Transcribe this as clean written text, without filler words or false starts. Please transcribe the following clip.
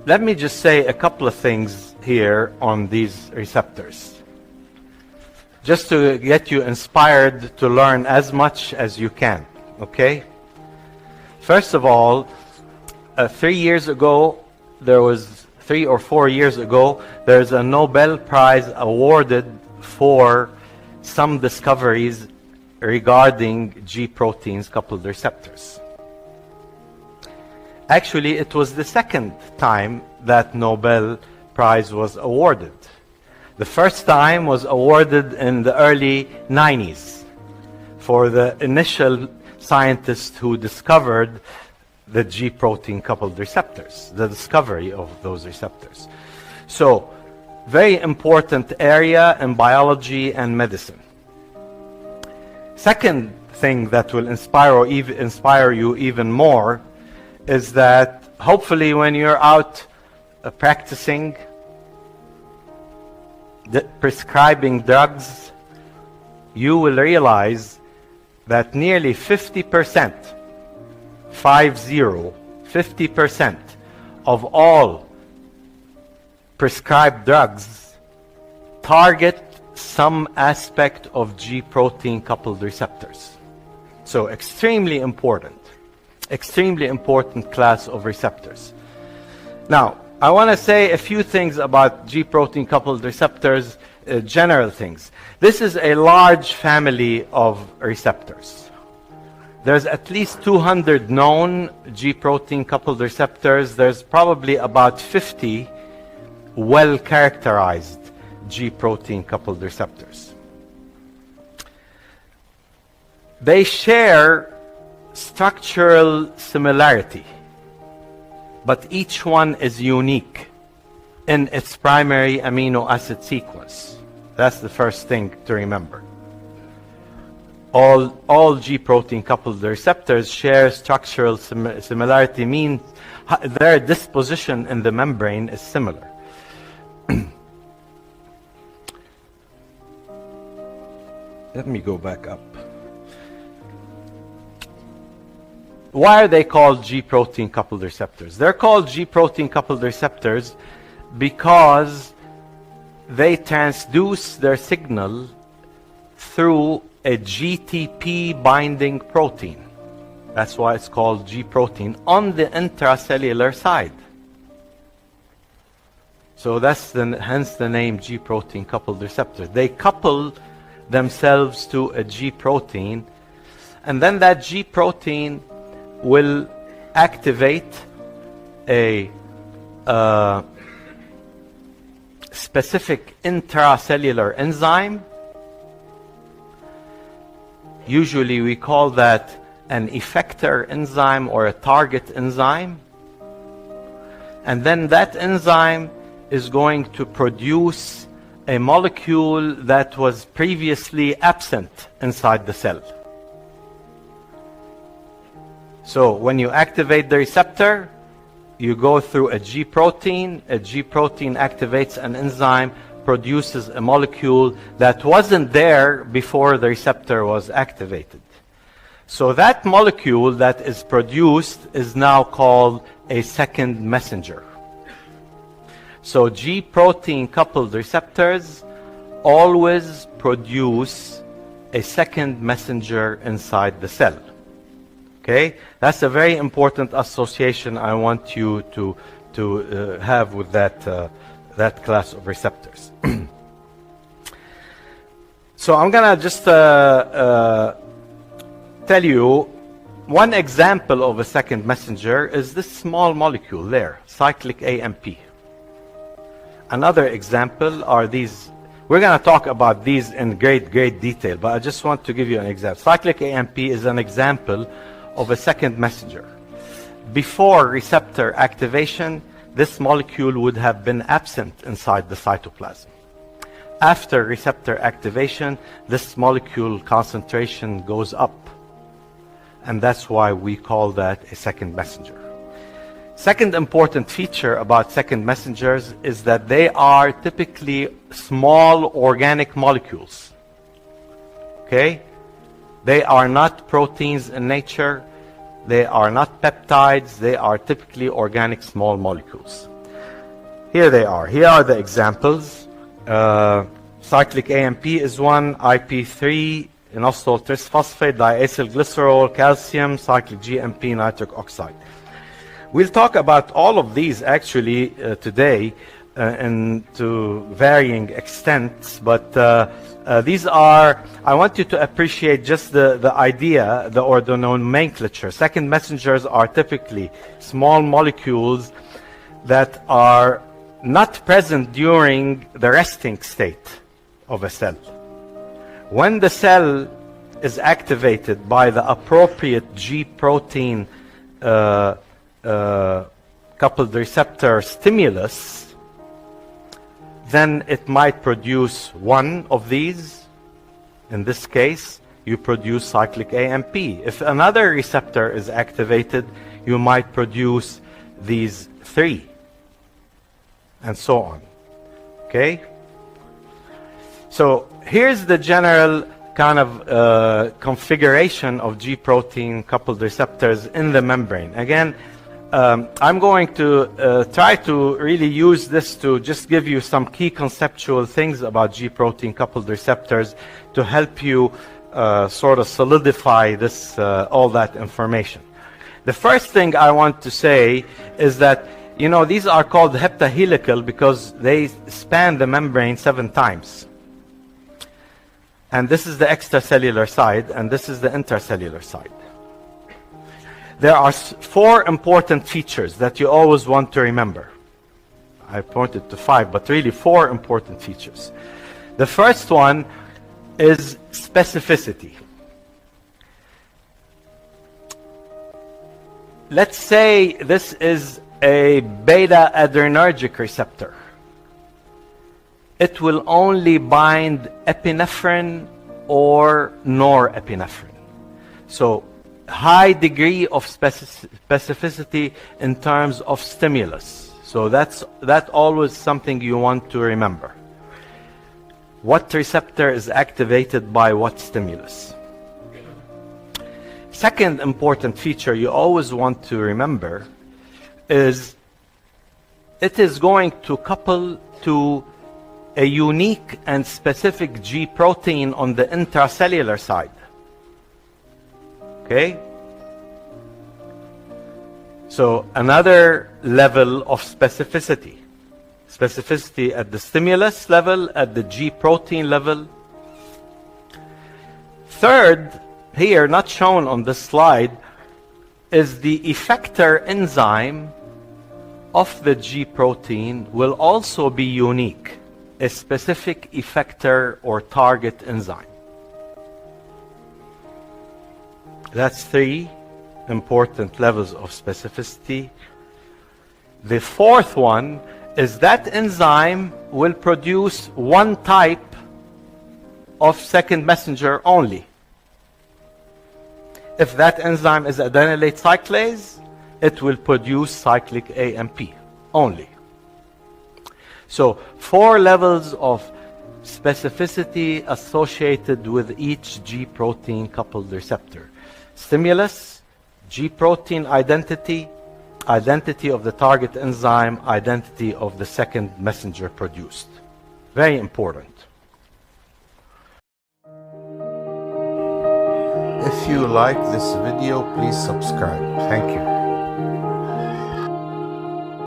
let me just say a couple of things here on these receptors, just to get you inspired to learn as much as you can, okay? First of all, 3 years ago, there was 3 or 4 years ago, there's a Nobel Prize awarded for some discoveries regarding G proteins coupled receptors. Actually, it was the second time that Nobel Prize was awarded. The first time was awarded in the early 90s for the initial scientists who discovered the G protein coupled receptors, the discovery of those receptors. So, very important area in biology and medicine. Second thing that will inspire you even more is that hopefully when you're out practicing, prescribing drugs, you will realize that nearly 50%, 50% of all prescribed drugs target some aspect of G protein coupled receptors. So extremely important class of receptors. Now, I want to say a few things about G protein coupled receptors, general things. This is a large family of receptors. There's at least 200 known G protein coupled receptors. There's probably about 50 well characterized G protein coupled receptors. They share structural similarity, but each one is unique in its primary amino acid sequence. That's the first thing to remember. All G protein coupled receptors share structural similarity, means their disposition in the membrane is similar. Let me go back up. Why are they called G protein coupled receptors? They're called G protein coupled receptors because they transduce their signal through a GTP binding protein. That's why it's called G protein on the intracellular side. So that's hence the name G protein coupled receptors. They couple themselves to a G protein, and then that G protein will activate a specific intracellular enzyme. Usually we call that an effector enzyme or a target enzyme. And then that enzyme is going to produce a molecule that was previously absent inside the cell. So when you activate the receptor, you go through a G protein. A G protein activates an enzyme, produces a molecule that wasn't there before the receptor was activated. So that molecule that is produced is now called a second messenger. So G protein coupled receptors always produce a second messenger inside the cell. Okay, that's a very important association I want you to have with that class of receptors. So I'm gonna just tell you one example of a second messenger is this small molecule there, cyclic AMP. Another example are these. We're going to talk about these in great detail, but I just want to give you an example. Cyclic AMP is an example of a second messenger. Before receptor activation, this molecule would have been absent inside the cytoplasm. After receptor activation, this molecule concentration goes up, and that's why we call that a second messenger. Second important feature about second messengers is that they are typically small organic molecules. Okay? They are not proteins in nature. They are not peptides. They are typically organic small molecules. Here they are. Here are the examples. Cyclic AMP is one, IP3, inositol trisphosphate, diacylglycerol, calcium, cyclic GMP, nitric oxide. We'll talk about all of these actually today and to varying extents, but these are, I want you to appreciate just the idea, or the nomenclature. Second messengers are typically small molecules that are not present during the resting state of a cell. When the cell is activated by the appropriate G protein coupled receptor stimulus, then it might produce one of these. In this case, you produce cyclic AMP. If another receptor is activated, you might produce these three, and so on. Okay? So here's the general kind of configuration of G protein coupled receptors in the membrane. Again, I'm going to try to really use this to just give you some key conceptual things about G protein coupled receptors to help you sort of solidify this all that information. The first thing I want to say is that, you know, these are called heptahelical because they span the membrane 7 times. And this is the extracellular side, and this is the intracellular side. There are 4 important features that you always want to remember. I pointed to 5, but really 4 important features. The first one is specificity. Let's say this is a beta adrenergic receptor. It will only bind epinephrine or norepinephrine. So high degree of specificity in terms of stimulus. So that's always something you want to remember. What receptor is activated by what stimulus? Second important feature you always want to remember is it is going to couple to a unique and specific G protein on the intracellular side. Okay? So another level of specificity. Specificity at the stimulus level, at the G protein level. Third, here, not shown on this slide, is the effector enzyme of the G protein will also be unique. A specific effector or target enzyme. That's 3 important levels of specificity. The fourth one is that enzyme will produce one type of second messenger only. If that enzyme is adenylate cyclase, it will produce cyclic AMP only. So 4 levels of specificity associated with each G protein coupled receptor. Stimulus, G protein identity, identity of the target enzyme, identity of the second messenger produced. Very important. If you like this video, please subscribe. Thank you.